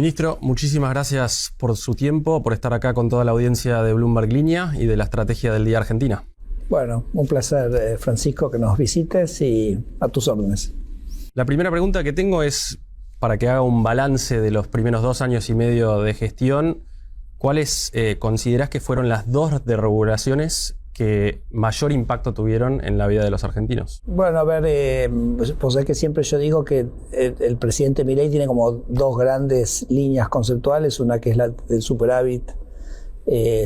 Ministro, muchísimas gracias por su tiempo, por estar acá con toda la audiencia de Bloomberg Línea y de la Estrategia del Día Argentina. Bueno, un placer, Francisco, que nos visites y a tus órdenes. La primera pregunta que tengo es para que haga un balance de los primeros 2 años y medio de gestión. ¿Cuáles considerás que fueron las 2 desregulaciones que mayor impacto tuvieron en la vida de los argentinos? Bueno, a ver, pues es que siempre yo digo que el presidente Milei tiene como 2 grandes líneas conceptuales, una que es la del superávit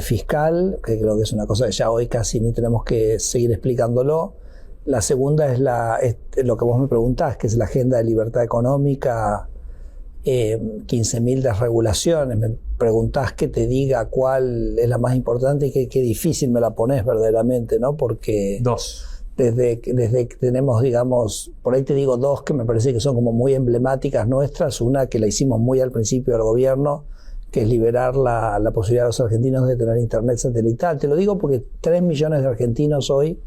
fiscal, que creo que es una cosa que ya hoy casi ni tenemos que seguir explicándolo. La segunda es lo que vos me preguntás, que es la agenda de libertad económica, 15.000 desregulaciones. Me preguntás que te diga cuál es la más importante y qué difícil me la ponés verdaderamente, ¿no? Porque 2. Desde que tenemos, digamos, por ahí te digo 2 que me parece que son como muy emblemáticas nuestras. Una que la hicimos muy al principio del gobierno, que es liberar la posibilidad de los argentinos de tener internet satelital. Te lo digo porque 3 millones de argentinos hoy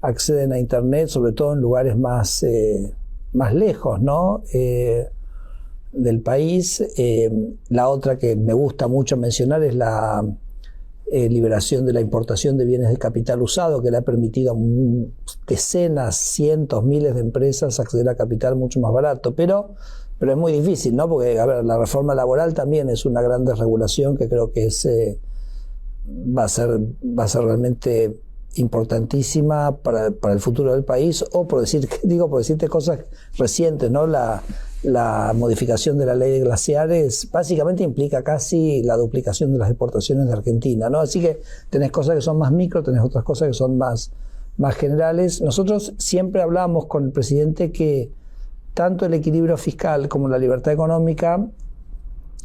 acceden a internet, sobre todo en lugares más lejos, ¿no? Del país. La otra que me gusta mucho mencionar es la liberación de la importación de bienes de capital usado, que le ha permitido a decenas, cientos, miles de empresas acceder a capital mucho más barato. Pero es muy difícil, ¿no? Porque, a ver, la reforma laboral también es una gran desregulación que creo que va a ser realmente importantísima para el futuro del país. O por decirte cosas recientes, ¿no? La modificación de la ley de glaciares básicamente implica casi la duplicación de las exportaciones de Argentina, ¿no? Así que tenés cosas que son más micro, tenés otras cosas que son más generales. Nosotros siempre hablamos con el presidente que tanto el equilibrio fiscal como la libertad económica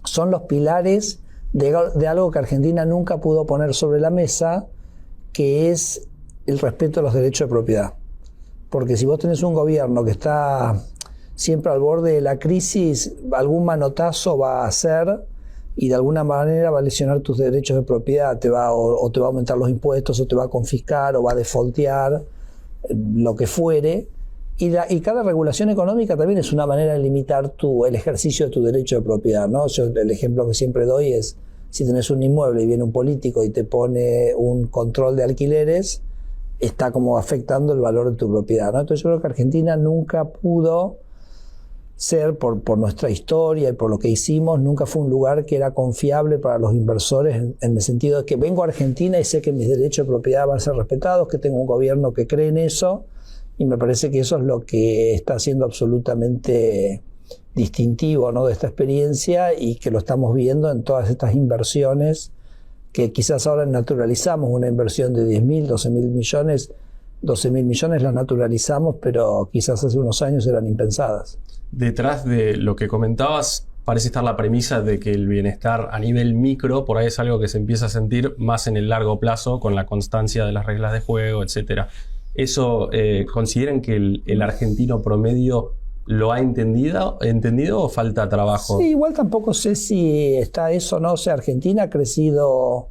son los pilares de algo que Argentina nunca pudo poner sobre la mesa, que es el respeto a los derechos de propiedad. Porque si vos tenés un gobierno que está siempre al borde de la crisis, algún manotazo va a hacer y de alguna manera va a lesionar tus derechos de propiedad. Te va a aumentar los impuestos, o te va a confiscar, o va a defaultear, lo que fuere. Y cada regulación económica también es una manera de limitar el ejercicio de tu derecho de propiedad, ¿no? El ejemplo que siempre doy es, si tenés un inmueble y viene un político y te pone un control de alquileres, está como afectando el valor de tu propiedad, ¿no? Entonces yo creo que Argentina nunca pudo ser, por nuestra historia y por lo que hicimos, nunca fue un lugar que era confiable para los inversores en el sentido de que vengo a Argentina y sé que mis derechos de propiedad van a ser respetados, que tengo un gobierno que cree en eso. Y me parece que eso es lo que está siendo absolutamente distintivo, ¿no? De esta experiencia, y que lo estamos viendo en todas estas inversiones que quizás ahora naturalizamos. Una inversión de 10.000, 12.000 millones. 12.000 millones la naturalizamos, pero quizás hace unos años eran impensadas. Detrás de lo que comentabas parece estar la premisa de que el bienestar a nivel micro por ahí es algo que se empieza a sentir más en el largo plazo con la constancia de las reglas de juego, etcétera. ¿Eso consideran que el argentino promedio lo ha entendido o falta trabajo? Sí, igual tampoco sé si está eso, ¿no? O sea, Argentina ha crecido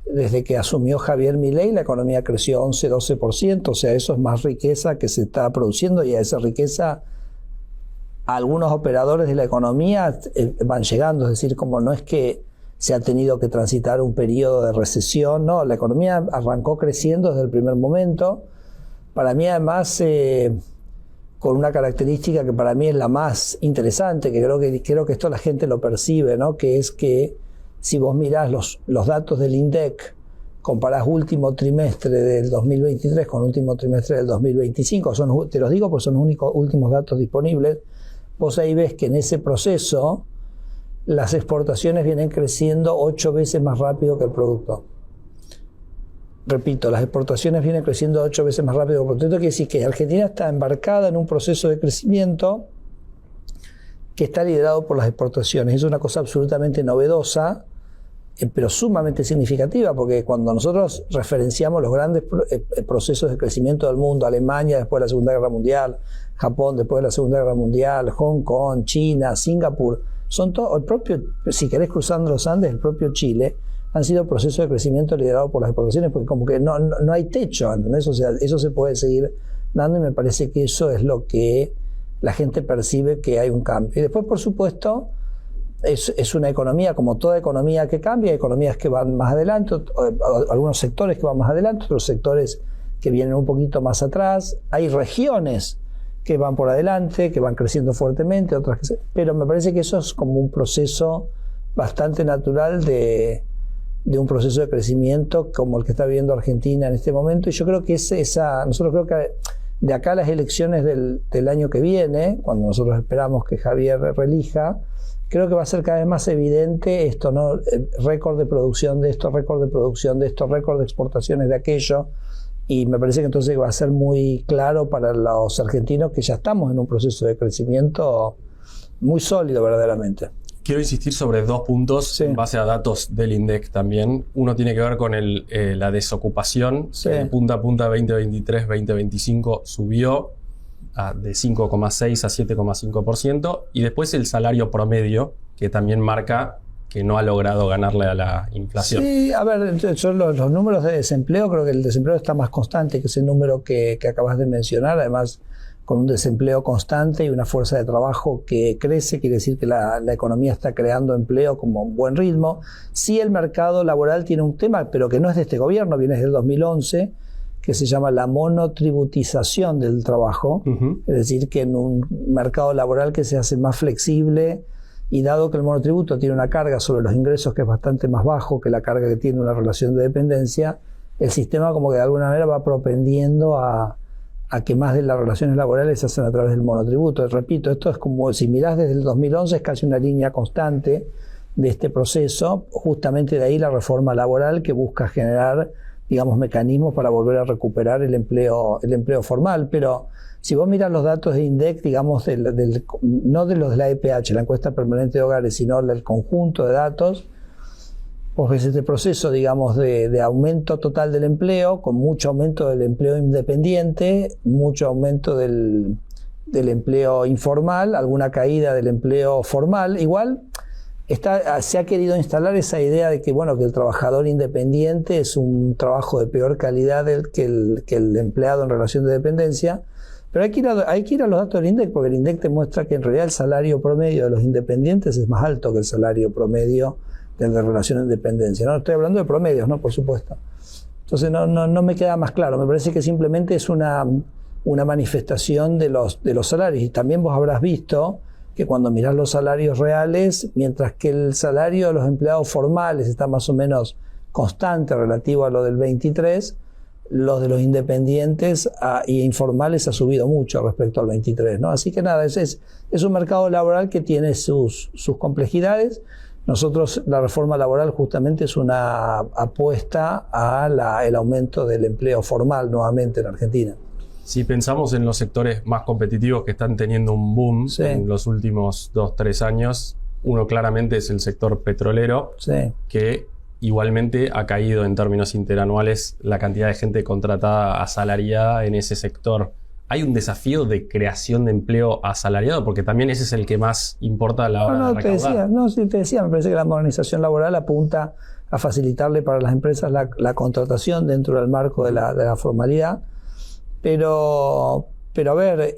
desde que asumió Javier Milei, la economía creció 11-12%, o sea, eso es más riqueza que se está produciendo, y a esa riqueza algunos operadores de la economía van llegando. Es decir, como no es que se ha tenido que transitar un periodo de recesión, no, la economía arrancó creciendo desde el primer momento. Para mí, además, con una característica que para mí es la más interesante, que creo que esto la gente lo percibe, ¿no? Que es que si vos mirás los datos del INDEC, comparás último trimestre del 2023 con último trimestre del 2025, te los digo porque son los últimos datos disponibles, vos ahí ves que en ese proceso las exportaciones vienen creciendo 8 veces más rápido que el producto. Repito, las exportaciones vienen creciendo 8 veces más rápido que el producto. Esto quiere decir que Argentina está embarcada en un proceso de crecimiento que está liderado por las exportaciones. Es una cosa absolutamente novedosa, pero sumamente significativa, porque cuando nosotros referenciamos los grandes procesos de crecimiento del mundo, Alemania después de la Segunda Guerra Mundial, Japón después de la Segunda Guerra Mundial, Hong Kong, China, Singapur, son todos, el propio, si querés cruzando los Andes, el propio Chile, han sido procesos de crecimiento liderados por las exportaciones, porque como que no hay techo, ¿entendés? O sea, eso se puede seguir dando, y me parece que eso es lo que la gente percibe, que hay un cambio. Y después, por supuesto, es una economía, como toda economía que cambia, hay economías que van más adelante, algunos sectores que van más adelante, otros sectores que vienen un poquito más atrás, hay regiones que van por adelante, que van creciendo fuertemente, otras pero me parece que eso es como un proceso bastante natural de un proceso de crecimiento como el que está viviendo Argentina en este momento, y yo creo que nosotros creo que de acá a las elecciones del año que viene, cuando nosotros esperamos que Javier reelija, creo que va a ser cada vez más evidente esto, ¿no? Récord de producción de esto, récord de producción de esto, récord de exportaciones de aquello, y me parece que entonces va a ser muy claro para los argentinos que ya estamos en un proceso de crecimiento muy sólido verdaderamente. Quiero insistir sobre 2 puntos en base a datos del INDEC también. Uno tiene que ver con la desocupación, que de punta a punta 2023-2025 subió de 5,6 a 7,5%, y después el salario promedio, que también marca que no ha logrado ganarle a la inflación. Sí, a ver, yo los números de desempleo, creo que el desempleo está más constante que ese número que acabas de mencionar, además con un desempleo constante y una fuerza de trabajo que crece, quiere decir que la economía está creando empleo como un buen ritmo. Sí, el mercado laboral tiene un tema, pero que no es de este gobierno, viene desde el 2011, que se llama la monotributización del trabajo, es decir, que en un mercado laboral que se hace más flexible, y dado que el monotributo tiene una carga sobre los ingresos que es bastante más bajo que la carga que tiene una relación de dependencia, el sistema como que de alguna manera va propendiendo a que más de las relaciones laborales se hacen a través del monotributo. Repito, esto es como, si mirás desde el 2011, es casi una línea constante de este proceso, justamente de ahí la reforma laboral que busca generar, digamos, mecanismos para volver a recuperar el empleo formal. Pero si vos miras los datos de INDEC, digamos, no de los de la EPH, la encuesta permanente de hogares, sino del conjunto de datos, vos ves este proceso, digamos, de aumento total del empleo, con mucho aumento del empleo independiente, mucho aumento del empleo informal, alguna caída del empleo formal. Igual se ha querido instalar esa idea de que, bueno, que el trabajador independiente es un trabajo de peor calidad que el empleado en relación de dependencia. Pero hay que ir a los datos del INDEC, porque el INDEC te muestra que en realidad el salario promedio de los independientes es más alto que el salario promedio del de relación de dependencia. No estoy hablando de promedios, ¿no? Por supuesto. Entonces no me queda más claro. Me parece que simplemente es una manifestación de los salarios. Y también vos habrás visto que cuando mirás los salarios reales, mientras que el salario de los empleados formales está más o menos constante relativo a lo del 23, los de los independientes e informales ha subido mucho respecto al 23, ¿no? Así que nada, es un mercado laboral que tiene sus complejidades. Nosotros, la reforma laboral justamente es una apuesta al aumento del empleo formal nuevamente en Argentina. Si pensamos en los sectores más competitivos que están teniendo un boom en los últimos 2-3 años, uno claramente es el sector petrolero, que igualmente ha caído en términos interanuales la cantidad de gente contratada asalariada en ese sector. ¿Hay un desafío de creación de empleo asalariado? Porque también ese es el que más importa a la hora de recaudar. Te decía, me parece que la modernización laboral apunta a facilitarle para las empresas la contratación dentro del marco de la formalidad. Pero a ver,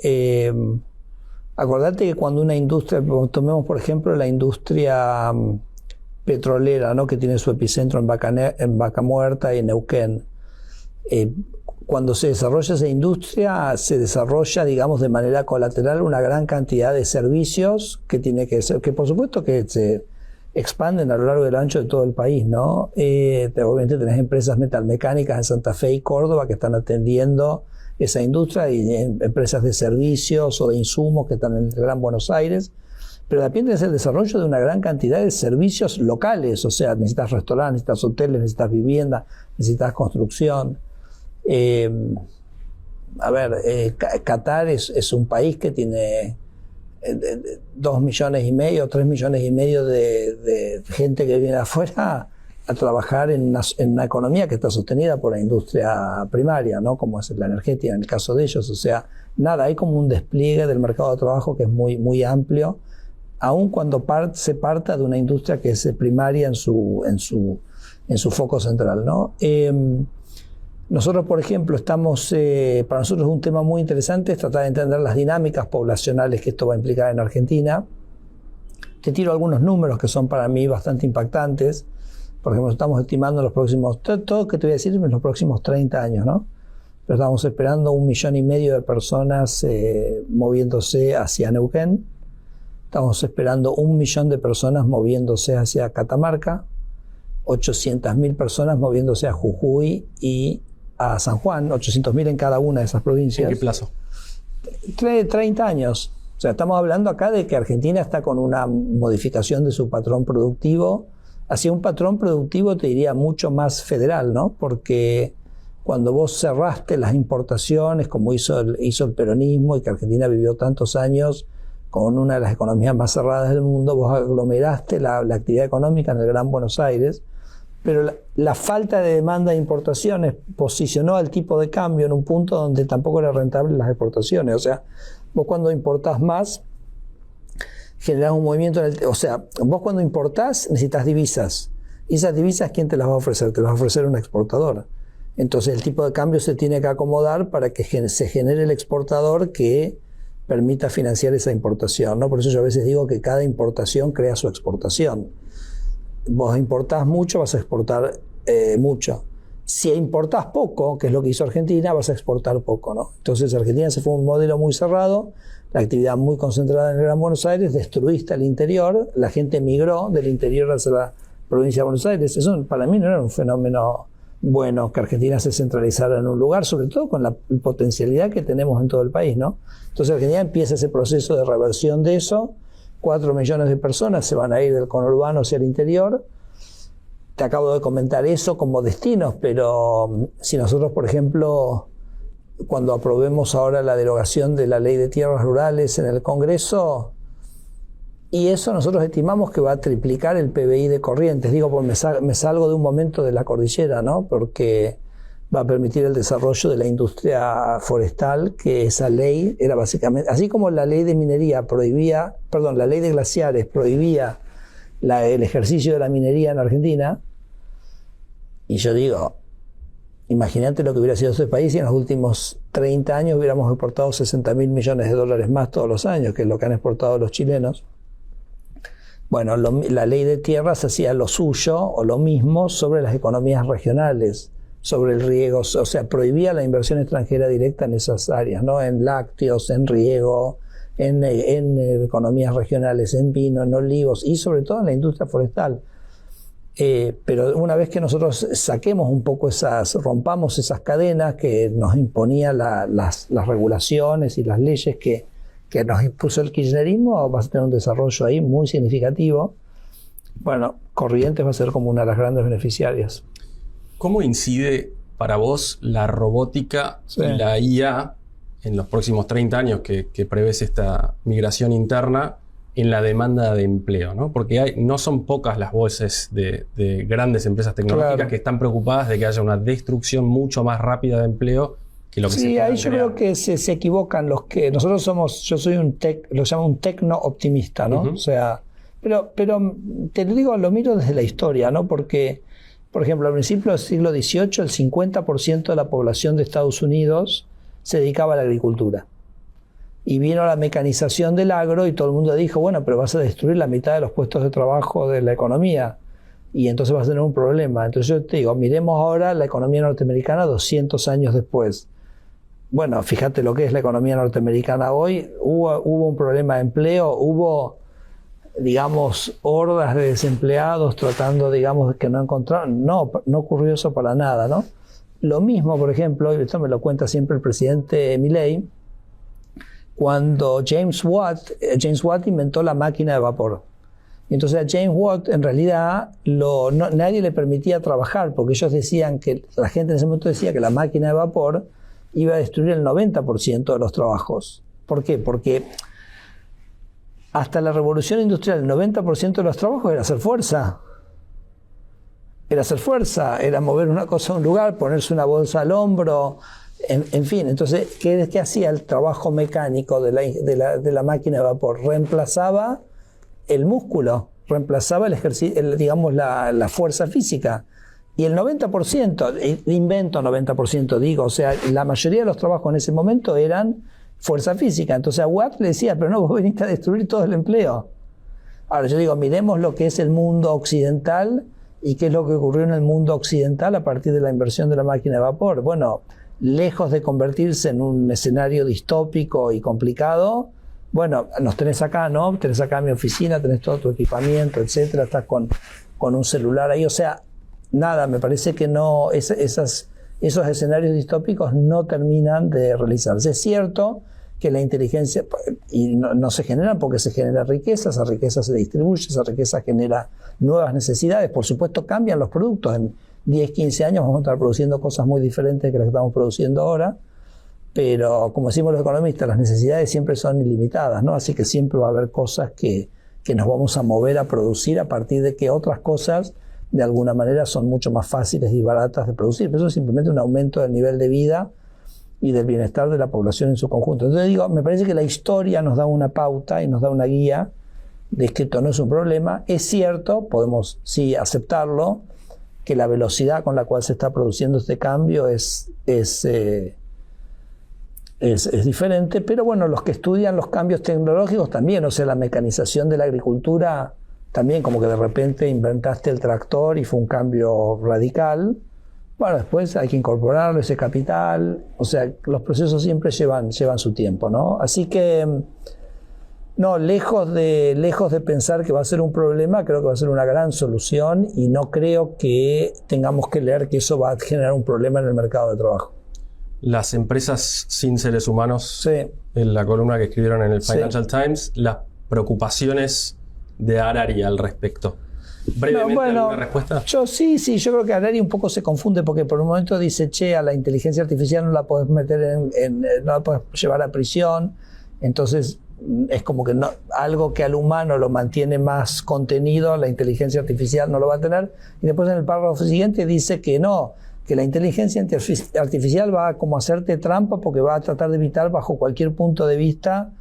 acordate que cuando una industria, tomemos por ejemplo la industria petrolera, ¿no? Que tiene su epicentro en Vaca Muerta y en Neuquén. Cuando se desarrolla esa industria, se desarrolla, digamos, de manera colateral una gran cantidad de servicios que tiene que ser, que por supuesto que se expanden a lo largo y lo ancho de todo el país, ¿no? Obviamente tenés empresas metalmecánicas en Santa Fe y Córdoba que están atendiendo esa industria, y empresas de servicios o de insumos que están en el Gran Buenos Aires. Pero también es el desarrollo de una gran cantidad de servicios locales, o sea, necesitas restaurantes, necesitas hoteles, necesitas vivienda, necesitas construcción. Qatar es un país que tiene 2,5 millones, 3 millones y medio de gente que viene de afuera a trabajar en una economía que está sostenida por la industria primaria, ¿no? Como es la energética en el caso de ellos. O sea, nada, hay como un despliegue del mercado de trabajo que es muy, muy amplio, aun cuando se parta de una industria que es primaria en su foco central, ¿no? Nosotros, por ejemplo, para nosotros un tema muy interesante es tratar de entender las dinámicas poblacionales que esto va a implicar en Argentina. te tiro algunos números que son para mí bastante impactantes. Por ejemplo, estamos estimando los próximos, todo que te voy a decir en los próximos 30 años, ¿no? Pero estamos esperando 1,5 millones de personas moviéndose hacia Neuquén. Estamos esperando 1 millón de personas moviéndose hacia Catamarca, 800.000 personas moviéndose a Jujuy y a San Juan, 800.000 en cada una de esas provincias. ¿En qué plazo? 30 años. O sea, estamos hablando acá de que Argentina está con una modificación de su patrón productivo hacia un patrón productivo, te diría, mucho más federal, ¿no? Porque cuando vos cerraste las importaciones, como hizo el peronismo, y que Argentina vivió tantos años con una de las economías más cerradas del mundo, vos aglomeraste la actividad económica en el Gran Buenos Aires, pero la falta de demanda de importaciones posicionó al tipo de cambio en un punto donde tampoco era rentable las exportaciones. O sea, vos cuando importás más, generás un movimiento o sea, vos cuando importás necesitas divisas. Y esas divisas, ¿quién te las va a ofrecer? Te las va a ofrecer un exportador. Entonces el tipo de cambio se tiene que acomodar para que se genere el exportador que permita financiar esa importación, ¿no? Por eso yo a veces digo que cada importación crea su exportación. Vos importás mucho, vas a exportar mucho. Si importás poco, que es lo que hizo Argentina, vas a exportar poco, ¿no? Entonces Argentina se fue a un modelo muy cerrado, la actividad muy concentrada en el Gran Buenos Aires, destruiste el interior, la gente migró del interior hacia la provincia de Buenos Aires. Eso para mí no era un fenómeno bueno, que Argentina se centralizara en un lugar, sobre todo con la potencialidad que tenemos en todo el país, ¿no? Entonces Argentina empieza ese proceso de reversión de eso. 4 millones de personas se van a ir del conurbano hacia el interior. Te acabo de comentar eso como destinos, pero si nosotros, por ejemplo, cuando aprobemos ahora la derogación de la ley de tierras rurales en el Congreso, y eso nosotros estimamos que va a triplicar el PBI de Corrientes. Digo, pues me salgo de un momento de la cordillera, ¿no? Porque va a permitir el desarrollo de la industria forestal, que esa ley era básicamente, así como la ley de minería prohibía, perdón, la ley de glaciares prohibía el ejercicio de la minería en Argentina, y yo digo, imagínate lo que hubiera sido este país si en los últimos 30 años hubiéramos exportado 60.000 millones de dólares más todos los años, que es lo que han exportado los chilenos. Bueno, la ley de tierras hacía lo suyo o lo mismo sobre las economías regionales, sobre el riego, o sea, prohibía la inversión extranjera directa en esas áreas, ¿no? En lácteos, en riego, en economías regionales, en vino, en olivos y sobre todo en la industria forestal. Pero una vez que nosotros saquemos un poco rompamos esas cadenas que nos imponían las regulaciones y las leyes que nos impuso el kirchnerismo, vas a tener un desarrollo ahí muy significativo. Bueno, Corrientes va a ser como una de las grandes beneficiarias. ¿Cómo incide para vos la robótica y la IA en los próximos 30 años que prevés esta migración interna en la demanda de empleo, ¿no? Porque no son pocas las voces de grandes empresas tecnológicas que están preocupadas de que haya una destrucción mucho más rápida de empleo que lo que se ahí yo creo que se equivocan los que... Nosotros yo soy lo llamo un tecno optimista, ¿no? O sea, pero te lo digo, lo miro desde la historia, ¿no? Porque, por ejemplo, al principio del siglo XVIII, el 50% de la población de Estados Unidos se dedicaba a la agricultura. Y vino la mecanización del agro y todo el mundo dijo, bueno, pero vas a destruir la mitad de los puestos de trabajo de la economía y entonces vas a tener un problema. Entonces yo te digo, miremos ahora la economía norteamericana 200 años después. Bueno, fíjate lo que es la economía norteamericana hoy. Hubo un problema de empleo, hubo, digamos, hordas de desempleados tratando, digamos, que no encontraron. No ocurrió eso para nada, ¿no? Lo mismo, por ejemplo, y esto me lo cuenta siempre el presidente Milei, cuando James Watt inventó la máquina de vapor. Entonces a James Watt en realidad nadie le permitía trabajar porque ellos decían que, la gente en ese momento decía que la máquina de vapor iba a destruir el 90% de los trabajos. ¿Por qué? Porque hasta la revolución industrial el 90% de los trabajos era hacer fuerza. Era mover una cosa a un lugar, ponerse una bolsa al hombro, en fin. Entonces, ¿qué hacía el trabajo mecánico de la máquina de vapor? Reemplazaba el músculo, reemplazaba digamos, la fuerza física. Y el 90%, invento 90% digo, o sea, la mayoría de los trabajos en ese momento eran fuerza física. Entonces a Watt le decía, pero no, vos viniste a destruir todo el empleo. Ahora yo digo, miremos lo que es el mundo occidental y qué es lo que ocurrió en el mundo occidental a partir de la inversión de la máquina de vapor. Bueno, lejos de convertirse en un escenario distópico y complicado, bueno, nos tenés acá, ¿no? Tenés acá mi oficina, tenés todo tu equipamiento, etcétera, estás con un celular ahí, o sea, nada, me parece que no, esos escenarios distópicos no terminan de realizarse. Es cierto que la inteligencia, y no se generan porque se genera riqueza, esa riqueza se distribuye, esa riqueza genera nuevas necesidades, por supuesto cambian los productos, en 10, 15 años vamos a estar produciendo cosas muy diferentes que las que estamos produciendo ahora, pero como decimos los economistas, las necesidades siempre son ilimitadas, ¿no? Así que siempre va a haber cosas que nos vamos a mover a producir a partir de que otras cosas de alguna manera son mucho más fáciles y baratas de producir, pero eso es simplemente un aumento del nivel de vida y del bienestar de la población en su conjunto. Entonces digo, me parece que la historia nos da una pauta y nos da una guía de que esto no es un problema. Es cierto, podemos sí aceptarlo, que la velocidad con la cual se está produciendo este cambio es diferente, pero bueno, los que estudian los cambios tecnológicos también, o sea, la mecanización de la agricultura, también como que de repente inventaste el tractor y fue un cambio radical. Bueno, después hay que incorporarlo, ese capital, o sea, los procesos siempre llevan su tiempo, ¿no? Así que, no, lejos de pensar que va a ser un problema, creo que va a ser una gran solución y no creo que tengamos que leer que eso va a generar un problema en el mercado de trabajo. Las empresas sin seres humanos, sí. En la columna que escribieron en el Financial Times, las preocupaciones de Harari al respecto. Brevemente, ¿alguna respuesta? Yo creo que Harari un poco se confunde porque por un momento dice, a la inteligencia artificial no la podés meter no la podés llevar a prisión, entonces es como que algo que al humano lo mantiene más contenido, la inteligencia artificial no lo va a tener, y después en el párrafo siguiente dice que no, que la inteligencia artificial va a como hacerte trampa porque va a tratar de evitar bajo cualquier punto de vista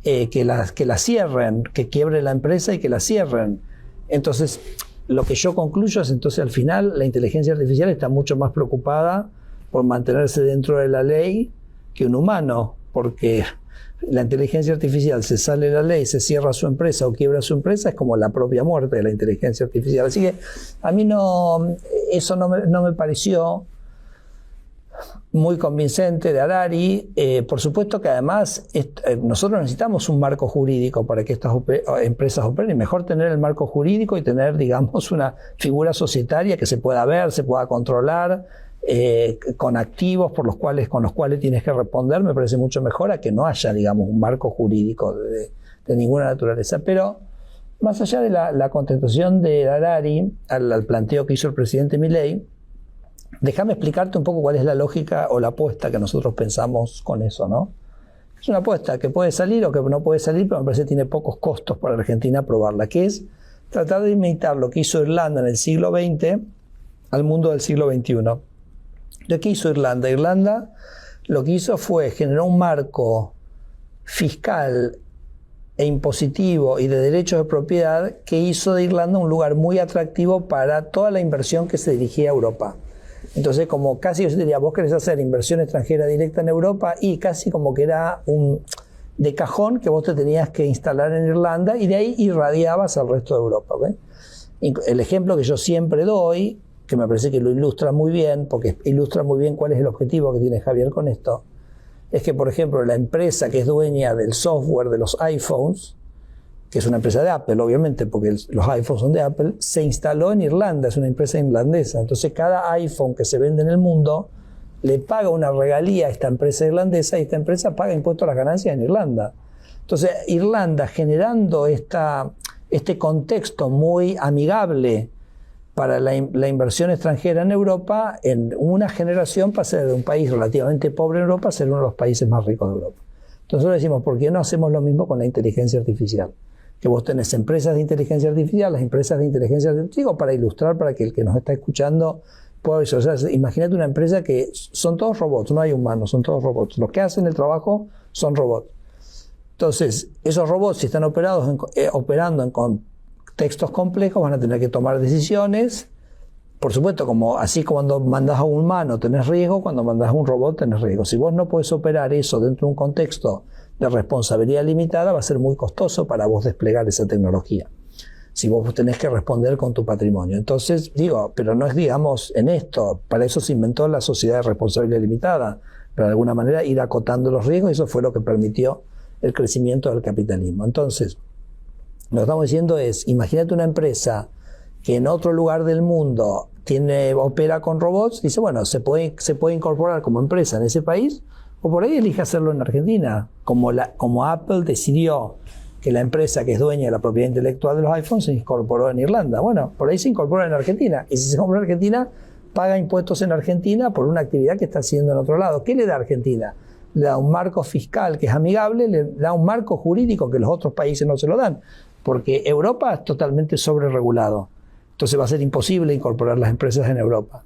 que la cierren, que quiebre la empresa y que la cierren. Entonces, lo que yo concluyo es entonces al final la inteligencia artificial está mucho más preocupada por mantenerse dentro de la ley que un humano, porque la inteligencia artificial se sale de la ley, se cierra su empresa o quiebra su empresa, es como la propia muerte de la inteligencia artificial. Así que a mí eso no me pareció muy convincente de Harari. Por supuesto que además nosotros necesitamos un marco jurídico para que estas empresas operen, y mejor tener el marco jurídico y tener, digamos, una figura societaria que se pueda ver, se pueda controlar, con activos con los cuales tienes que responder. Me parece mucho mejor a que no haya, digamos, un marco jurídico de ninguna naturaleza. Pero más allá de la contestación de Harari al planteo que hizo el presidente Milei, déjame explicarte un poco cuál es la lógica o la apuesta que nosotros pensamos con eso, ¿no? Es una apuesta que puede salir o que no puede salir, pero me parece que tiene pocos costos para Argentina probarla, que es tratar de imitar lo que hizo Irlanda en el siglo XX al mundo del siglo XXI. ¿De qué hizo Irlanda? Irlanda lo que hizo fue generar un marco fiscal e impositivo y de derechos de propiedad que hizo de Irlanda un lugar muy atractivo para toda la inversión que se dirigía a Europa. Entonces, como casi yo diría, vos querés hacer inversión extranjera directa en Europa, y casi como que era de cajón que vos te tenías que instalar en Irlanda y de ahí irradiabas al resto de Europa, ¿okay? El ejemplo que yo siempre doy, que me parece que lo ilustra muy bien, porque ilustra muy bien cuál es el objetivo que tiene Javier con esto, es que, por ejemplo, la empresa que es dueña del software de los iPhones, que es una empresa de Apple, obviamente, porque los iPhones son de Apple, se instaló en Irlanda, es una empresa irlandesa. Entonces, cada iPhone que se vende en el mundo le paga una regalía a esta empresa irlandesa, y esta empresa paga impuestos a las ganancias en Irlanda. Entonces, Irlanda, generando este contexto muy amigable para la inversión extranjera en Europa, en una generación pasa de un país relativamente pobre en Europa a ser uno de los países más ricos de Europa. Entonces nosotros decimos, ¿por qué no hacemos lo mismo con la inteligencia artificial? Que vos tenés empresas de inteligencia artificial, las empresas de inteligencia artificial, digo, para ilustrar, para que el que nos está escuchando pueda ver. O sea, imagínate una empresa que son todos robots, no hay humanos, son todos robots. Los que hacen el trabajo son robots. Entonces, esos robots, si están operando en contextos complejos, van a tener que tomar decisiones. Por supuesto, así como cuando mandás a un humano tenés riesgo, cuando mandás a un robot tenés riesgo. Si vos no podés operar eso dentro de un contexto de responsabilidad limitada, va a ser muy costoso para vos desplegar esa tecnología. si vos tenés que responder con tu patrimonio. Entonces, digo, pero no es, digamos, en esto, para eso se inventó la sociedad de responsabilidad limitada, pero de alguna manera ir acotando los riesgos, y eso fue lo que permitió el crecimiento del capitalismo. Entonces, lo que estamos diciendo es, imagínate una empresa que en otro lugar del mundo opera con robots, dice, bueno, se puede incorporar como empresa en ese país, o por ahí elige hacerlo en Argentina, como Apple decidió que la empresa que es dueña de la propiedad intelectual de los iPhones se incorporó en Irlanda. Bueno, por ahí se incorpora en Argentina. Y si se compra en Argentina, paga impuestos en Argentina por una actividad que está haciendo en otro lado. ¿Qué le da a Argentina? Le da un marco fiscal que es amigable, le da un marco jurídico que los otros países no se lo dan, porque Europa es totalmente sobreregulado. Entonces va a ser imposible incorporar las empresas en Europa.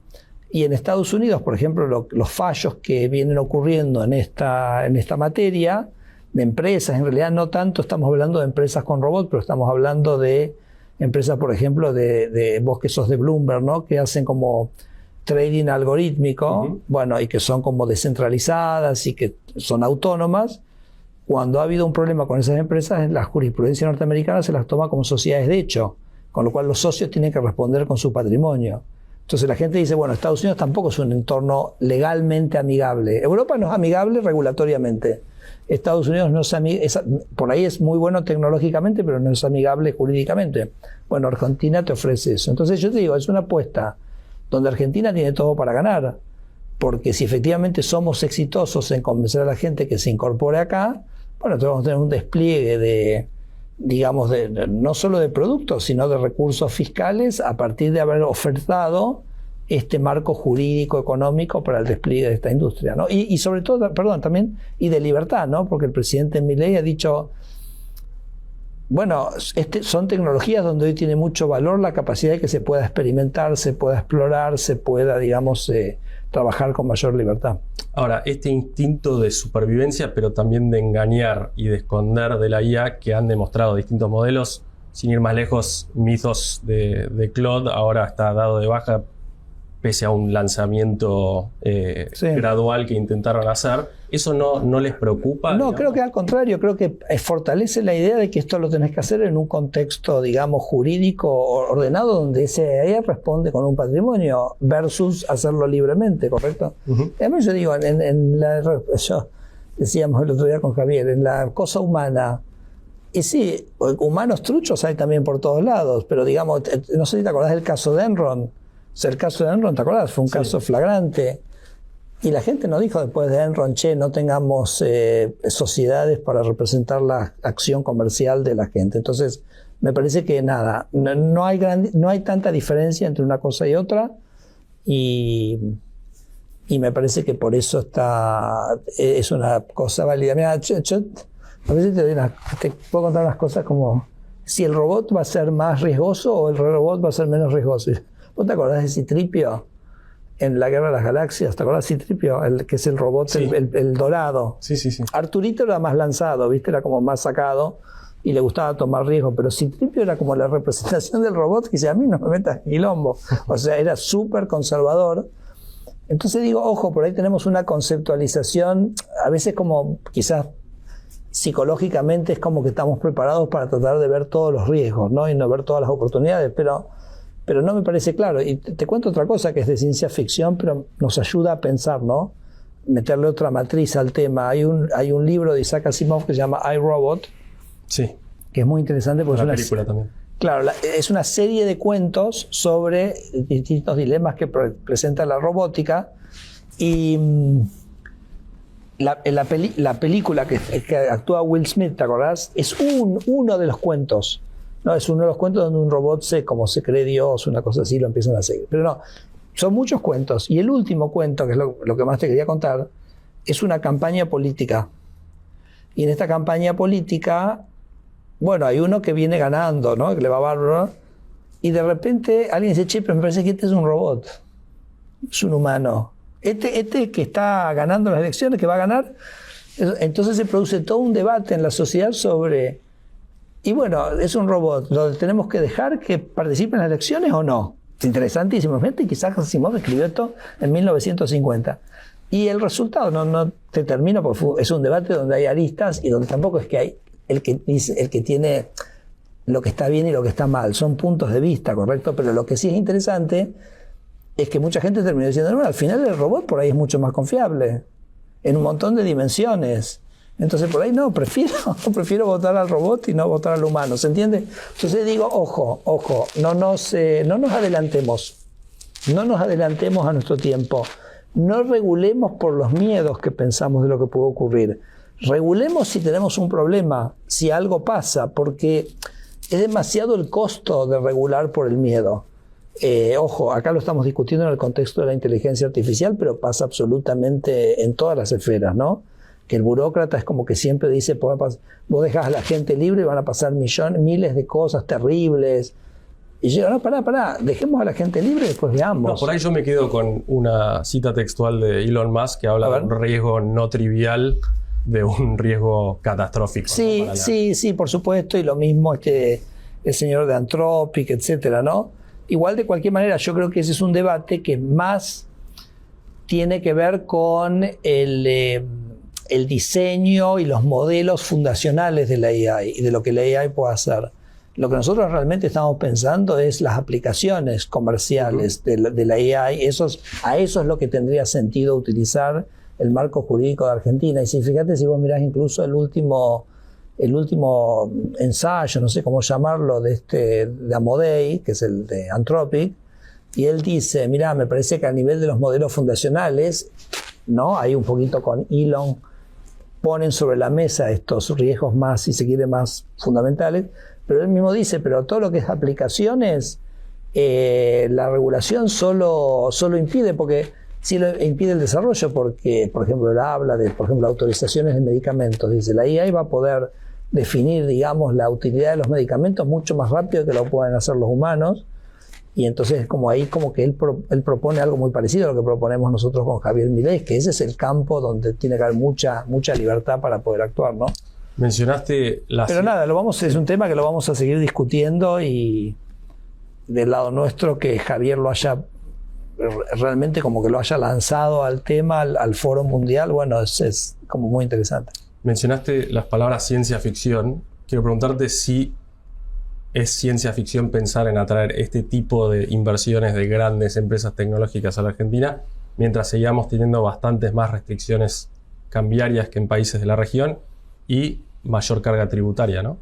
Y en Estados Unidos, por ejemplo, los fallos que vienen ocurriendo en esta materia, de empresas, en realidad no tanto estamos hablando de empresas con robots, pero estamos hablando de empresas, por ejemplo, de vos que sos de Bloomberg, ¿no? Que hacen como trading algorítmico, bueno, y que son como descentralizadas y que son autónomas. Cuando ha habido un problema con esas empresas, en la jurisprudencia norteamericana se las toma como sociedades de hecho, con lo cual los socios tienen que responder con su patrimonio. Entonces la gente dice, bueno, Estados Unidos tampoco es un entorno legalmente amigable. Europa no es amigable regulatoriamente. Estados Unidos no es por ahí es muy bueno tecnológicamente, pero no es amigable jurídicamente. Bueno, Argentina te ofrece eso. Entonces yo te digo, es una apuesta donde Argentina tiene todo para ganar, porque si efectivamente somos exitosos en convencer a la gente que se incorpore acá, bueno, entonces vamos a tener un despliegue de, digamos, no solo de productos, sino de recursos fiscales a partir de haber ofertado este marco jurídico económico para el despliegue de esta industria, ¿no? Y sobre todo, perdón, también, y de libertad, ¿no? Porque el presidente Milei ha dicho, bueno, son tecnologías donde hoy tiene mucho valor la capacidad de que se pueda experimentar, se pueda explorar, se pueda, digamos, trabajar con mayor libertad. Ahora, este instinto de supervivencia, pero también de engañar y de esconder de la IA que han demostrado distintos modelos, sin ir más lejos, Mythos de Claude ahora está dado de baja pese a un lanzamiento gradual que intentaron hacer. ¿Eso no les preocupa? No, digamos? creo que al contrario, creo que fortalece la idea de que esto lo tenés que hacer en un contexto, digamos, jurídico ordenado, donde ese AI responde con un patrimonio, versus hacerlo libremente, ¿correcto? Además yo digo, yo decíamos el otro día con Javier, en la cosa humana, y sí, humanos truchos hay también por todos lados, pero digamos, no sé si te acordás del caso de Enron. O sea, el caso de Enron, ¿te acordás? Fue un caso flagrante. Y la gente no dijo después de Enron, che, no tengamos sociedades para representar la acción comercial de la gente. Entonces, me parece que nada, no hay tanta diferencia entre una cosa y otra. Y me parece que por eso es una cosa válida. Mira, yo a veces te puedo contar unas cosas como si el robot va a ser más riesgoso o el robot va a ser menos riesgoso. ¿Vos te acordás de Citripio en la Guerra de las Galaxias? ¿Te acordás de Citripio? Que es el robot, sí. el dorado. Sí. Arturito era más lanzado, ¿viste? Era como más sacado y le gustaba tomar riesgo, pero Citripio era como la representación del robot que dice, a mí no me metas quilombo. O sea, era súper conservador. Entonces digo, ojo, por ahí tenemos una conceptualización, a veces como quizás psicológicamente es como que estamos preparados para tratar de ver todos los riesgos, ¿no? Y no ver todas las oportunidades, pero no me parece claro. Y te cuento otra cosa que es de ciencia ficción, pero nos ayuda a pensar, ¿no? Meterle otra matriz al tema. Hay un libro de Isaac Asimov que se llama I, Robot, sí, que es muy interesante porque una película también. Claro, es una serie de cuentos sobre distintos dilemas que presenta la robótica. Y la película que actúa Will Smith, ¿te acordás? Es uno de los cuentos. No, es uno de los cuentos donde un robot como se cree Dios, una cosa así, lo empiezan a seguir. Pero no, son muchos cuentos. Y el último cuento, que es lo que más te quería contar, es una campaña política. Y en esta campaña política, bueno, hay uno que viene ganando, ¿no? Que le va bárbaro. Y de repente alguien dice, che, pero me parece que este es un robot. Es un humano. Este que está ganando las elecciones, que va a ganar. Entonces se produce todo un debate en la sociedad sobre... Y bueno, es un robot, ¿lo tenemos que dejar que participe en las elecciones o no? Es interesantísimo. Fíjate, quizás Asimov escribió esto en 1950. Y el resultado no te termina porque es un debate donde hay aristas y donde tampoco es que hay el que tiene lo que está bien y lo que está mal. Son puntos de vista, ¿correcto? Pero lo que sí es interesante es que mucha gente terminó diciendo, no, al final el robot por ahí es mucho más confiable, en un montón de dimensiones. Entonces por ahí no, prefiero votar al robot y no votar al humano, ¿se entiende? Entonces digo, ojo, no nos adelantemos. No nos adelantemos a nuestro tiempo. No regulemos por los miedos que pensamos de lo que puede ocurrir. Regulemos si tenemos un problema, si algo pasa, porque es demasiado el costo de regular por el miedo. Ojo, acá lo estamos discutiendo en el contexto de la inteligencia artificial, pero pasa absolutamente en todas las esferas, ¿no? Que el burócrata es como que siempre dice, vos dejás a la gente libre y van a pasar miles de cosas terribles. Y yo digo, no, pará, dejemos a la gente libre y después veamos. No, por ahí yo me quedo con una cita textual de Elon Musk que habla de un riesgo no trivial, de un riesgo catastrófico. Sí, ¿no? Sí, por supuesto, y lo mismo el señor de Anthropic, etcétera, ¿no? Igual, de cualquier manera, yo creo que ese es un debate que más tiene que ver con el diseño y los modelos fundacionales de la AI y de lo que la AI puede hacer. Lo que nosotros realmente estamos pensando es las aplicaciones comerciales de la AI. A eso es lo que tendría sentido utilizar el marco jurídico de Argentina. Y fíjate, si vos mirás incluso el último ensayo, no sé cómo llamarlo, de Amodei, que es el de Anthropic, y él dice, mirá, me parece que a nivel de los modelos fundacionales, ¿no? Ahí un poquito con Elon ponen sobre la mesa estos riesgos más, si se quiere, más fundamentales, pero él mismo dice, pero todo lo que es aplicaciones, la regulación solo impide, porque sí impide el desarrollo, porque, por ejemplo, él habla de, por ejemplo, autorizaciones de medicamentos. Dice, la AI va a poder definir, digamos, la utilidad de los medicamentos mucho más rápido que lo pueden hacer los humanos, y entonces como ahí como que él propone algo muy parecido a lo que proponemos nosotros con Javier Milei, que ese es el campo donde tiene que haber mucha libertad para poder actuar, ¿no? Mencionaste Pero nada, es un tema que lo vamos a seguir discutiendo, y del lado nuestro que Javier lo haya realmente como que lo haya lanzado al tema, al foro mundial, bueno, es como muy interesante. Mencionaste las palabras ciencia ficción. Quiero preguntarte si es ciencia ficción pensar en atraer este tipo de inversiones de grandes empresas tecnológicas a la Argentina, mientras seguíamos teniendo bastantes más restricciones cambiarias que en países de la región y mayor carga tributaria, ¿no?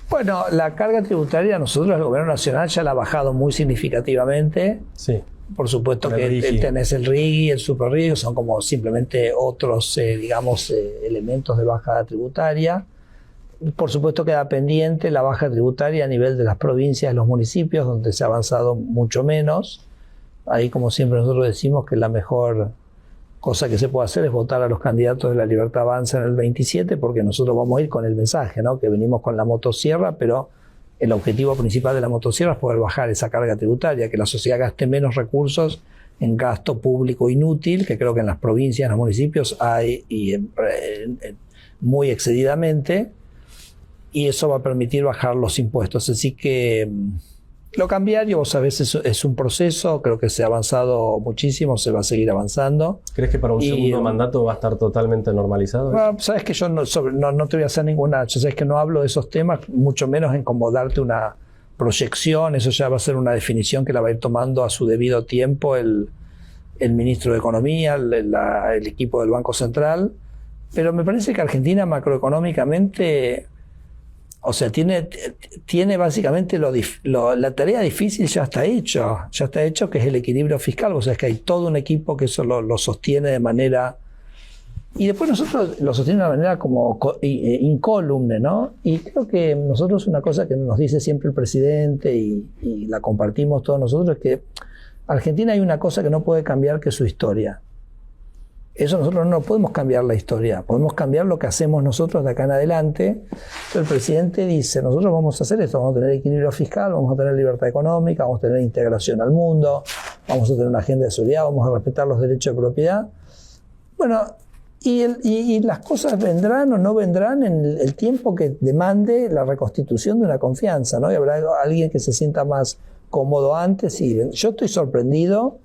Bueno, la carga tributaria nosotros, el gobierno nacional, ya la ha bajado muy significativamente. Sí. Por supuesto que tenés el RIGI, el super RIGI, son como simplemente otros, elementos de baja tributaria. Por supuesto queda pendiente la baja tributaria a nivel de las provincias y los municipios, donde se ha avanzado mucho menos. Ahí, como siempre nosotros decimos, que la mejor cosa que se puede hacer es votar a los candidatos de La Libertad Avanza en el 27, porque nosotros vamos a ir con el mensaje, ¿no? Que venimos con la motosierra, pero el objetivo principal de la motosierra es poder bajar esa carga tributaria, que la sociedad gaste menos recursos en gasto público inútil, que creo que en las provincias, en los municipios hay muy excedidamente, y eso va a permitir bajar los impuestos. Así que lo cambiario, vos sabés, es un proceso, creo que se ha avanzado muchísimo, se va a seguir avanzando. ¿Crees que para un segundo mandato va a estar totalmente normalizado? Bueno, sabes que yo no te voy a hacer yo sabes que no hablo de esos temas, mucho menos en como darte una proyección. Eso ya va a ser una definición que la va a ir tomando a su debido tiempo el ministro de Economía, el equipo del Banco Central. Pero me parece que Argentina macroeconómicamente, o sea, tiene básicamente la tarea difícil ya está hecho, que es el equilibrio fiscal. O sea, es que hay todo un equipo que eso lo sostiene de manera, y después nosotros lo sostiene de una manera como incólume, ¿no? Y creo que nosotros, una cosa que nos dice siempre el presidente y la compartimos todos nosotros, es que Argentina hay una cosa que no puede cambiar, que es su historia. Eso nosotros no podemos cambiar la historia, podemos cambiar lo que hacemos nosotros de acá en adelante. Pero el presidente dice, nosotros vamos a hacer esto, vamos a tener equilibrio fiscal, vamos a tener libertad económica, vamos a tener integración al mundo, vamos a tener una agenda de seguridad, vamos a respetar los derechos de propiedad. Bueno, y las cosas vendrán o no vendrán en el tiempo que demande la reconstitución de una confianza, ¿no? Y habrá alguien que se sienta más cómodo antes, y yo estoy sorprendido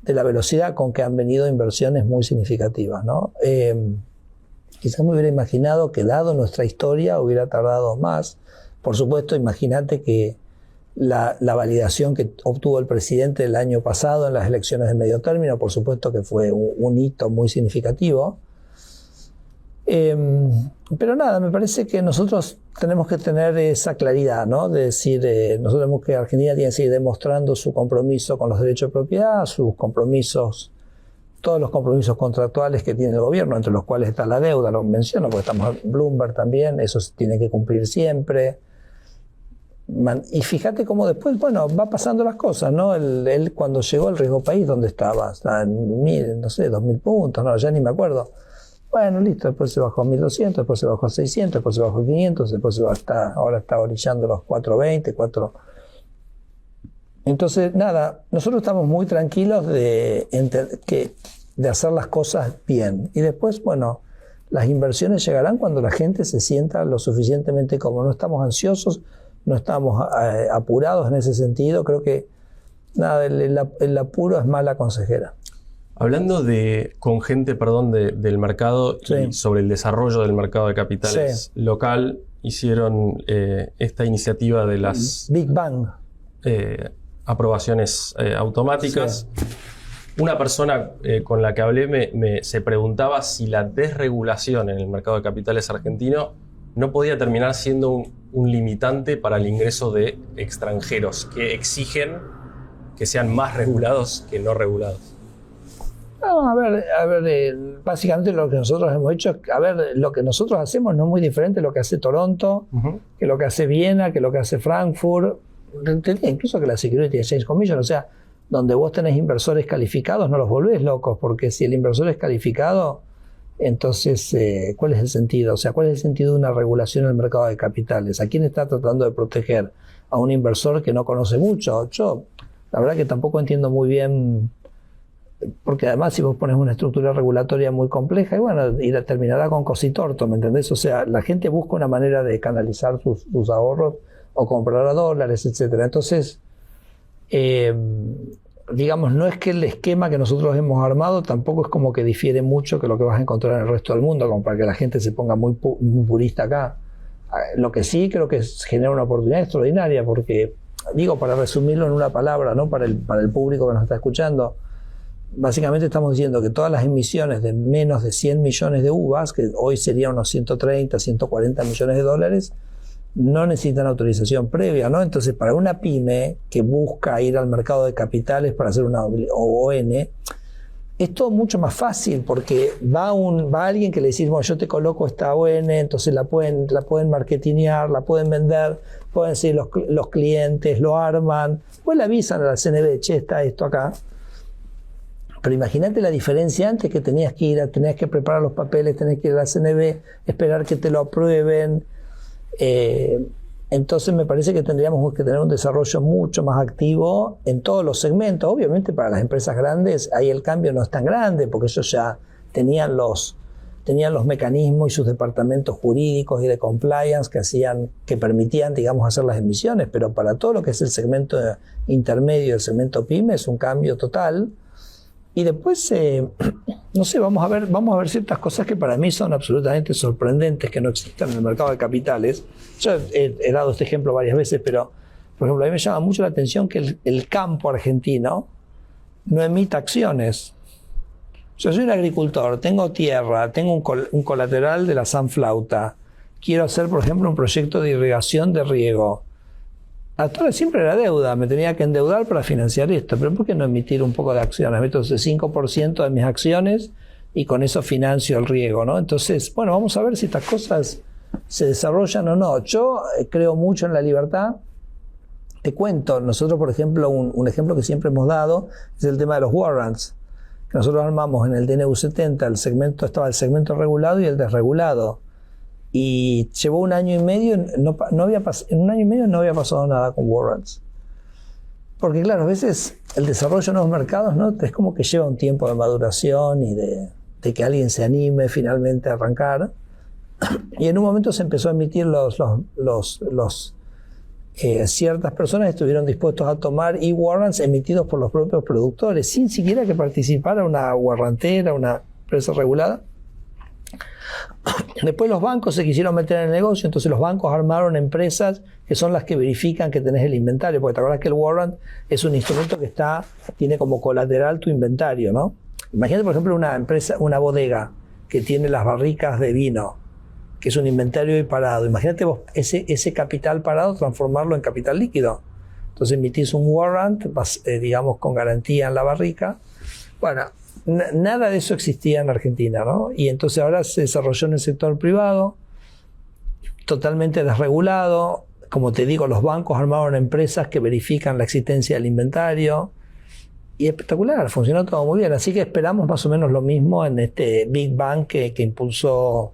de la velocidad con que han venido inversiones muy significativas, ¿no? Quizás me hubiera imaginado que, dado nuestra historia, hubiera tardado más, Por supuesto, imagínate que la validación que obtuvo el presidente el año pasado en las elecciones de medio término, por supuesto que fue un hito muy significativo. Pero nada, me parece que nosotros tenemos que tener esa claridad, ¿no? De decir, nosotros tenemos que Argentina tiene que seguir demostrando su compromiso con los derechos de propiedad, sus compromisos, todos los compromisos contractuales que tiene el gobierno, entre los cuales está la deuda, lo menciono porque estamos en Bloomberg también, eso se tiene que cumplir siempre. Y fíjate cómo después, bueno, va pasando las cosas, ¿no? Él cuando llegó al riesgo país, ¿dónde estaba? Estaba en, no sé, 2.000 puntos, no, ya ni me acuerdo. Bueno, listo, después se bajó a 1.200, después se bajó a 600, después se bajó a 500, después ahora está orillando los 420, 4... Entonces, nada, nosotros estamos muy tranquilos de hacer las cosas bien. Y después, bueno, las inversiones llegarán cuando la gente se sienta lo suficientemente cómoda. No estamos ansiosos, no estamos apurados en ese sentido. Creo que, nada, el apuro es mala consejera. Hablando con gente, del mercado sí. Y sobre el desarrollo del mercado de capitales sí. Local, hicieron esta iniciativa de las Big Bang. Aprobaciones automáticas. Sí. Una persona con la que hablé se preguntaba si la desregulación en el mercado de capitales argentino no podía terminar siendo un limitante para el ingreso de extranjeros que exigen que sean más regulados que no regulados. No, a ver, básicamente lo que nosotros hemos hecho, lo que nosotros hacemos no es muy diferente de lo que hace Toronto, que lo que hace Viena, que lo que hace Frankfurt, incluso que la Security Exchange Commission, o sea, donde vos tenés inversores calificados, no los volvés locos, porque si el inversor es calificado, entonces, ¿cuál es el sentido? O sea, ¿cuál es el sentido de una regulación en el mercado de capitales? ¿A quién está tratando de proteger? ¿A un inversor que no conoce mucho? Yo, la verdad que tampoco entiendo muy bien, porque además si vos pones una estructura regulatoria muy compleja, y bueno, y terminará con cositorto, ¿me entendés? O sea, la gente busca una manera de canalizar sus ahorros o comprar a dólares, etcétera. Entonces, digamos, no es que el esquema que nosotros hemos armado tampoco es como que difiere mucho que lo que vas a encontrar en el resto del mundo, como para que la gente se ponga muy purista acá. Lo que sí creo que genera una oportunidad extraordinaria, porque, digo, para resumirlo en una palabra, ¿no? Para el público que nos está escuchando, básicamente estamos diciendo que todas las emisiones de menos de 100 millones de UVAs, que hoy serían unos 130, 140 millones de dólares, no necesitan autorización previa, ¿no? Entonces, para una pyme que busca ir al mercado de capitales para hacer una ON, es todo mucho más fácil, porque va alguien que le dice, bueno, yo te coloco esta ON, entonces la pueden marketinear, la pueden vender, pueden ser los clientes, lo arman, pues le avisan a la CNB, che, está esto acá. Pero imagínate la diferencia antes, que tenías que preparar los papeles, tenías que ir a la CNB, esperar que te lo aprueben. Entonces me parece que tendríamos que tener un desarrollo mucho más activo en todos los segmentos. Obviamente para las empresas grandes ahí el cambio no es tan grande, porque ellos ya tenían los mecanismos y sus departamentos jurídicos y de compliance que permitían, digamos, hacer las emisiones. Pero para todo lo que es el segmento intermedio, el segmento PYME, es un cambio total. Y después, no sé, vamos a ver ciertas cosas que para mí son absolutamente sorprendentes, que no existen en el mercado de capitales. Yo he dado este ejemplo varias veces, pero, por ejemplo, a mí me llama mucho la atención que el campo argentino no emita acciones. Yo soy un agricultor, tengo tierra, tengo un colateral de la Sanflauta. Quiero hacer, por ejemplo, un proyecto de irrigación de riego. Hasta ahora siempre era deuda, me tenía que endeudar para financiar esto, pero ¿por qué no emitir un poco de acciones? Meto ese 5% de mis acciones y con eso financio el riego, ¿no? Entonces, bueno, vamos a ver si estas cosas se desarrollan o no. Yo creo mucho en la libertad. Te cuento, nosotros, por ejemplo, un ejemplo que siempre hemos dado es el tema de los warrants, que nosotros armamos en el DNU 70, estaba el segmento regulado y el desregulado. Y llevó 1 año y medio, en 1 año y medio no había pasado nada con warrants. Porque claro, a veces el desarrollo de nuevos mercados, ¿no? Es como que lleva un tiempo de maduración y de que alguien se anime finalmente a arrancar. Y en un momento se empezó a emitir ciertas personas estuvieron dispuestos a tomar e-warrants emitidos por los propios productores, sin siquiera que participara una warrantera, una empresa regulada. Después los bancos se quisieron meter en el negocio, entonces los bancos armaron empresas que son las que verifican que tenés el inventario, porque te acuerdas que el warrant es un instrumento que tiene como colateral tu inventario, ¿no? Imagínate, por ejemplo, una empresa, una bodega que tiene las barricas de vino, que es un inventario ahí parado. Imagínate vos ese capital parado transformarlo en capital líquido. Entonces emitís un warrant, digamos, con garantía en la barrica. Bueno, nada de eso existía en Argentina, ¿no? Y entonces ahora se desarrolló en el sector privado, totalmente desregulado. Como te digo, los bancos armaron empresas que verifican la existencia del inventario. Y espectacular, funcionó todo muy bien. Así que esperamos más o menos lo mismo en este Big Bang que impulsó.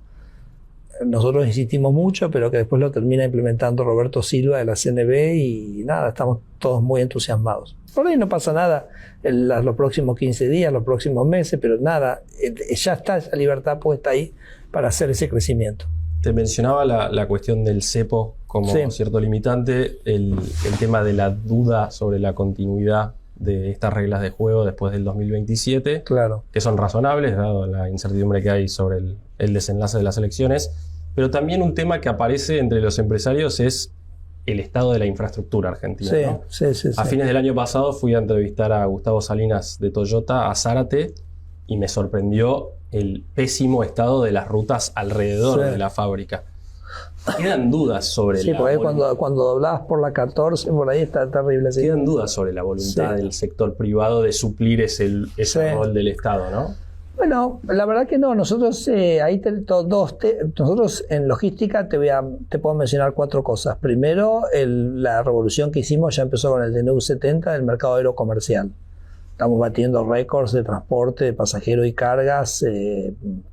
Nosotros insistimos mucho, pero que después lo termina implementando Roberto Silva de la CNB y nada, estamos todos muy entusiasmados. Por ahí no pasa nada los próximos 15 días, los próximos meses, pero nada, ya está esa libertad puesta ahí para hacer ese crecimiento. Te mencionaba la cuestión del cepo como cierto limitante, el tema de la duda sobre la continuidad de estas reglas de juego después del 2027, claro, que son razonables, dado la incertidumbre que hay sobre el desenlace de las elecciones, pero también un tema que aparece entre los empresarios es el estado de la infraestructura argentina, ¿no? Sí. A fines del año pasado fui a entrevistar a Gustavo Salinas de Toyota a Zárate y me sorprendió el pésimo estado de las rutas alrededor de la fábrica. Quedan dudas sobre la porque cuando doblabas por la 14, por ahí está terrible. Sí. Quedan dudas sobre la voluntad del sector privado de suplir ese rol del Estado, ¿no? Bueno, la verdad que no. Nosotros nosotros en logística te puedo mencionar 4 cosas. Primero, la revolución que hicimos ya empezó con el DNU 70 del mercado aéreo comercial. Estamos batiendo récords de transporte de pasajeros y cargas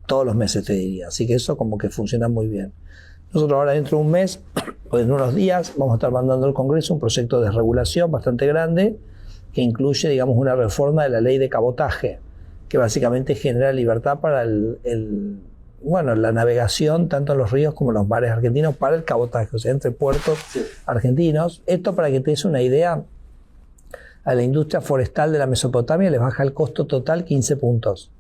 todos los meses, te diría. Así que eso como que funciona muy bien. Nosotros ahora dentro de un mes o en unos días vamos a estar mandando al Congreso un proyecto de regulación bastante grande que incluye, digamos, una reforma de la ley de cabotaje, que básicamente genera libertad para la navegación tanto en los ríos como en los mares argentinos para el cabotaje, o sea, entre puertos argentinos. Esto, para que te des una idea, a la industria forestal de la Mesopotamia les baja el costo total 15 puntos.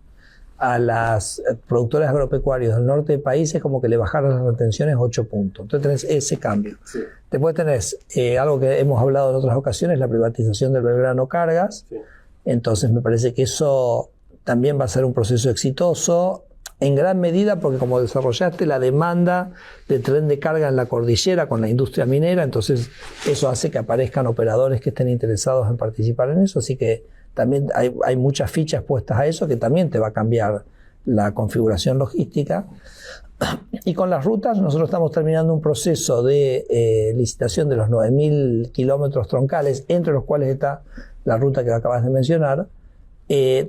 A las productores agropecuarios del norte del país es como que le bajaron las retenciones 8 puntos. Entonces tenés ese cambio. Sí. Después tenés algo que hemos hablado en otras ocasiones, la privatización del Belgrano Cargas. Sí. Entonces me parece que eso también va a ser un proceso exitoso, en gran medida porque como desarrollaste la demanda de tren de carga en la cordillera con la industria minera, entonces eso hace que aparezcan operadores que estén interesados en participar en eso. Así que también hay muchas fichas puestas a eso que también te va a cambiar la configuración logística. Y con las rutas nosotros estamos terminando un proceso de licitación de los 9.000 kilómetros troncales, entre los cuales está la ruta que acabas de mencionar,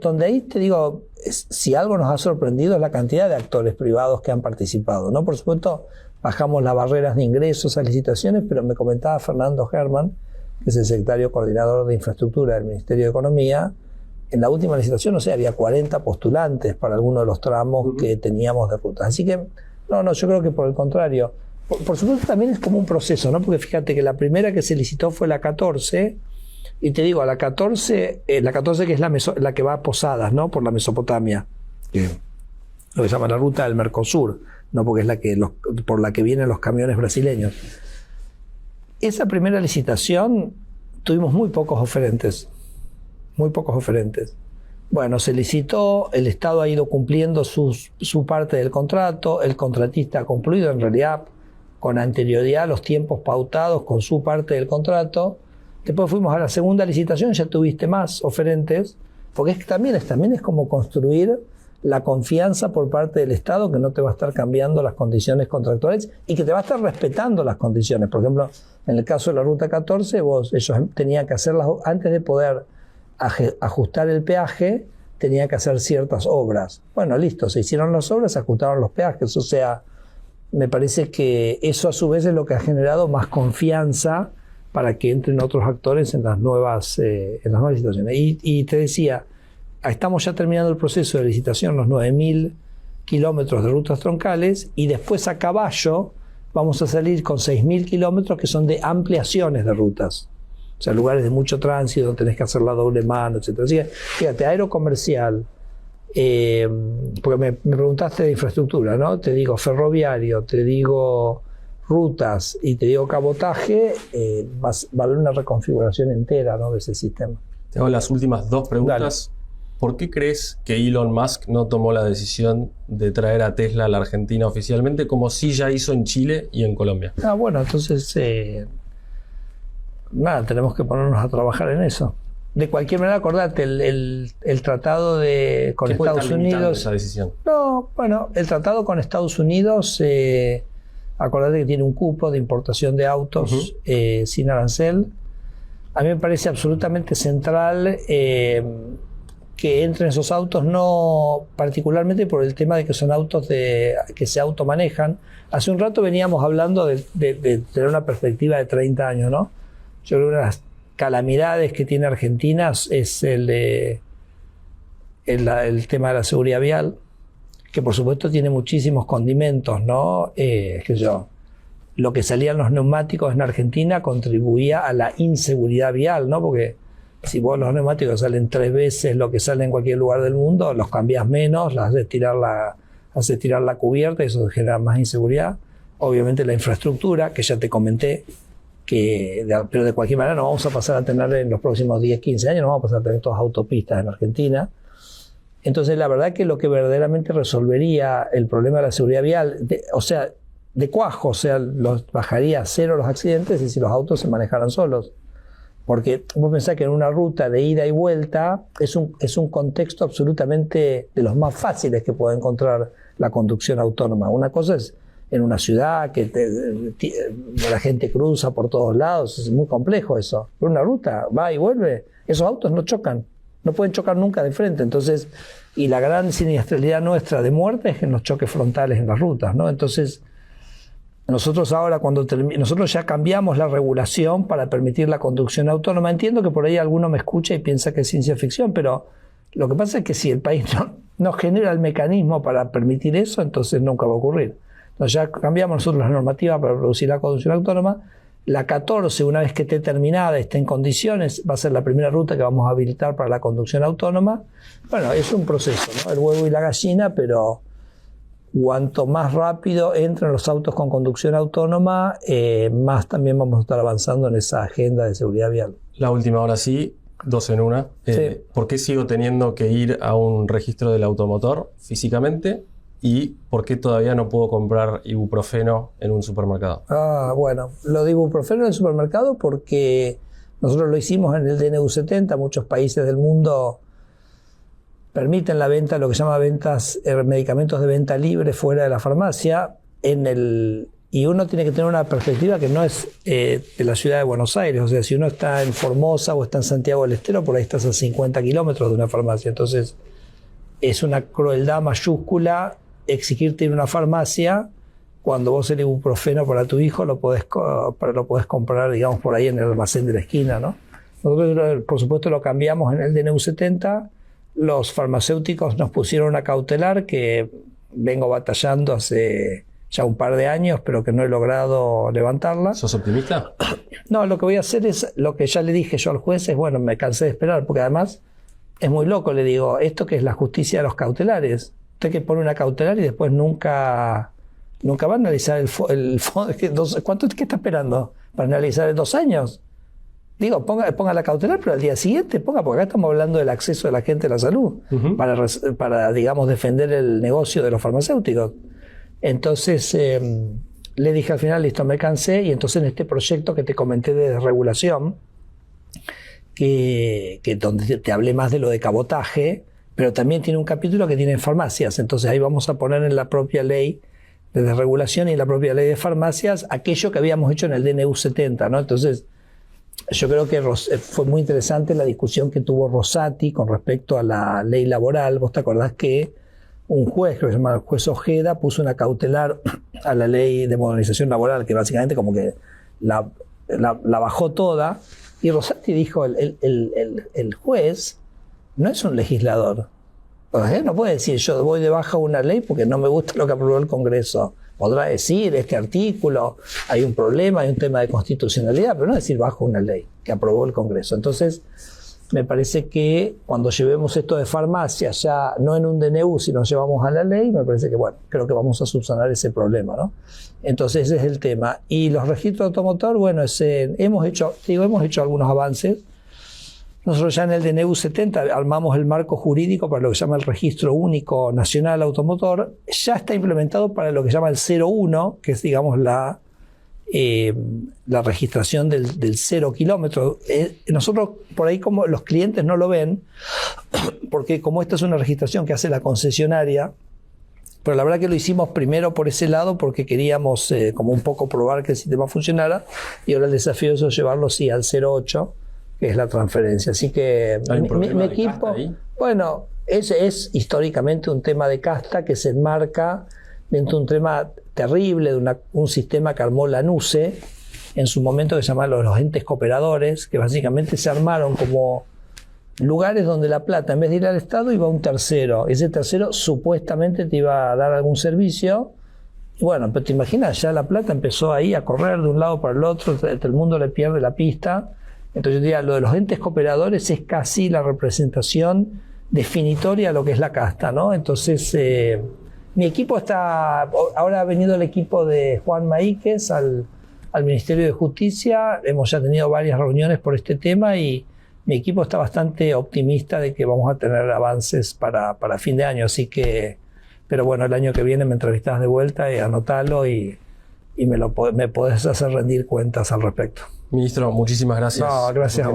donde ahí te digo, si algo nos ha sorprendido es la cantidad de actores privados que han participado, ¿no? Por supuesto, bajamos las barreras de ingresos a licitaciones, pero me comentaba Fernando Herman, que es el secretario coordinador de infraestructura del Ministerio de Economía, en la última licitación, no sé, había 40 postulantes para algunos de los tramos que teníamos de rutas. Así que, yo creo que por el contrario. Por supuesto también es como un proceso, ¿no? Porque fíjate que la primera que se licitó fue la 14, y te digo, la 14 que es la que va a Posadas, ¿no? Por la Mesopotamia, lo que se llama la ruta del Mercosur, ¿no? Porque es por la que vienen los camiones brasileños. Esa primera licitación tuvimos muy pocos oferentes. Bueno, se licitó, el Estado ha ido cumpliendo su parte del contrato, el contratista ha cumplido en realidad con anterioridad los tiempos pautados con su parte del contrato. Después fuimos a la segunda licitación, ya tuviste más oferentes, porque también es como construir la confianza por parte del Estado, que no te va a estar cambiando las condiciones contractuales y que te va a estar respetando las condiciones. Por ejemplo, en el caso de la Ruta 14, ellos tenían que hacerlas antes de poder ajustar el peaje, tenían que hacer ciertas obras. Bueno, listo, se hicieron las obras, se ajustaron los peajes. O sea, me parece que eso a su vez es lo que ha generado más confianza para que entren otros actores en las nuevas licitaciones. Y te decía, estamos ya terminando el proceso de licitación, los 9.000 kilómetros de rutas troncales, y después a caballo vamos a salir con 6.000 kilómetros que son de ampliaciones de rutas. O sea, lugares de mucho tránsito, donde tenés que hacer la doble mano, etc. Así que, fíjate, aerocomercial, Porque me preguntaste de infraestructura, ¿no? Te digo ferroviario, te digo rutas y te digo cabotaje, va a haber una reconfiguración entera, ¿no?, de ese sistema. Te hago las últimas dos preguntas. Dale. ¿Por qué crees que Elon Musk no tomó la decisión de traer a Tesla a la Argentina oficialmente, como sí ya hizo en Chile y en Colombia? Bueno, entonces, nada, tenemos que ponernos a trabajar en eso. De cualquier manera, acordate, el tratado con Estados Unidos... esa decisión? No, bueno, el tratado con Estados Unidos, acordate que tiene un cupo de importación de autos sin arancel. A mí me parece absolutamente central que entren esos autos, no particularmente por el tema de que son autos que se automanejan. Hace un rato veníamos hablando de tener una perspectiva de 30 años, ¿no? Yo creo que una de las calamidades que tiene Argentina es el tema de la seguridad vial, que por supuesto tiene muchísimos condimentos, ¿no? Lo que salían los neumáticos en Argentina contribuía a la inseguridad vial, ¿no? Porque si vos los neumáticos salen 3 veces lo que sale en cualquier lugar del mundo, los cambias menos, haces tirar la cubierta y eso genera más inseguridad. Obviamente la infraestructura, que ya te comenté, pero de cualquier manera no vamos a pasar a tener en los próximos 10, 15 años, no vamos a pasar a tener todas autopistas en Argentina. Entonces la verdad que lo que verdaderamente resolvería el problema de la seguridad vial, de cuajo, bajaría a 0 los accidentes y si los autos se manejaran solos. Porque vos pensás que en una ruta de ida y vuelta es un contexto absolutamente de los más fáciles que puede encontrar la conducción autónoma. Una cosa es en una ciudad que la gente cruza por todos lados, es muy complejo eso. Pero una ruta va y vuelve, esos autos no chocan, no pueden chocar nunca de frente. Entonces, y la gran siniestralidad nuestra de muerte es en los choques frontales en las rutas, ¿no? Entonces, nosotros ahora nosotros ya cambiamos la regulación para permitir la conducción autónoma. Entiendo que por ahí alguno me escucha y piensa que es ciencia ficción, pero lo que pasa es que si el país no genera el mecanismo para permitir eso, entonces nunca va a ocurrir. Entonces ya cambiamos nosotros la normativa para producir la conducción autónoma. La 14, una vez que esté terminada, esté en condiciones, va a ser la primera ruta que vamos a habilitar para la conducción autónoma. Bueno, es un proceso, ¿no? El huevo y la gallina, pero cuanto más rápido entren los autos con conducción autónoma, más también vamos a estar avanzando en esa agenda de seguridad vial. La última, ahora sí, 2 en una. Sí. ¿Por qué sigo teniendo que ir a un registro del automotor físicamente? ¿Y por qué todavía no puedo comprar ibuprofeno en un supermercado? Bueno, lo de ibuprofeno en el supermercado porque nosotros lo hicimos en el DNU 70, muchos países del mundo permiten la venta, lo que se llama medicamentos de venta libre fuera de la farmacia, y uno tiene que tener una perspectiva que no es de la ciudad de Buenos Aires. O sea, si uno está en Formosa o está en Santiago del Estero, por ahí estás a 50 kilómetros de una farmacia. Entonces, es una crueldad mayúscula exigirte ir a una farmacia cuando vos el ibuprofeno para tu hijo lo podés comprar, digamos, por ahí en el almacén de la esquina, ¿no? Nosotros, por supuesto, lo cambiamos en el DNU 70. Los farmacéuticos nos pusieron una cautelar que vengo batallando hace ya un par de años, pero que no he logrado levantarla. ¿Sos optimista? No, lo que voy a hacer es lo que ya le dije yo al juez, es bueno, me cansé de esperar, porque además es muy loco, le digo, esto que es la justicia de los cautelares. Usted que pone una cautelar y después nunca va a analizar el fondo. ¿Qué está esperando para analizar en 2 años? Digo, ponga la cautelar, pero al día siguiente porque acá estamos hablando del acceso de la gente a la salud, para, digamos, defender el negocio de los farmacéuticos. Entonces, le dije al final, listo, me cansé, y entonces en este proyecto que te comenté de desregulación, que donde te hablé más de lo de cabotaje, pero también tiene un capítulo que tiene farmacias. Entonces ahí vamos a poner en la propia ley de desregulación y en la propia ley de farmacias aquello que habíamos hecho en el DNU 70, ¿no? Entonces, yo creo que fue muy interesante la discusión que tuvo Rosati con respecto a la ley laboral. Vos te acordás que un juez, que se llama el juez Ojeda, puso una cautelar a la ley de modernización laboral, que básicamente como que la bajó toda, y Rosati dijo, el juez no es un legislador. No puede decir yo voy de baja una ley porque no me gusta lo que aprobó el Congreso. Podrá decir, este artículo, hay un problema, hay un tema de constitucionalidad, pero no decir bajo una ley que aprobó el Congreso. Entonces, Me parece que cuando llevemos esto de farmacia, ya no en un DNU, sino llevamos a la ley, me parece que, bueno, creo que vamos a subsanar ese problema, ¿no? Entonces ese es el tema. Y los registros automotor, bueno, hemos hecho algunos avances. Nosotros ya en el DNU 70 armamos el marco jurídico para lo que se llama el Registro Único Nacional Automotor. Ya está implementado para lo que se llama el 01, que es, digamos, la registración del 0 kilómetro. Nosotros por ahí, como los clientes no lo ven, porque como esta es una registración que hace la concesionaria, pero la verdad que lo hicimos primero por ese lado porque queríamos como un poco probar que el sistema funcionara, y ahora el desafío es llevarlo sí al 08, que es la transferencia. Así que mi equipo, bueno, ese es históricamente un tema de casta que se enmarca dentro de un tema terrible de un sistema que armó la NUCE en su momento, que se llamaban los entes cooperadores, que básicamente se armaron como lugares donde la plata, en vez de ir al Estado, iba a un tercero. Ese tercero supuestamente te iba a dar algún servicio. Y bueno, pero te imaginas, ya la plata empezó ahí a correr de un lado para el otro, el mundo le pierde la pista. Entonces yo diría, lo de los entes cooperadores es casi la representación definitoria de lo que es la casta, ¿no? Entonces, mi equipo ahora ha venido el equipo de Juan Maíquez al Ministerio de Justicia. Hemos ya tenido varias reuniones por este tema y mi equipo está bastante optimista de que vamos a tener avances para fin de año. Así que, pero bueno, el año que viene me entrevistas de vuelta y anotalo y me podés hacer rendir cuentas al respecto. Ministro, muchísimas gracias. No, gracias a vos.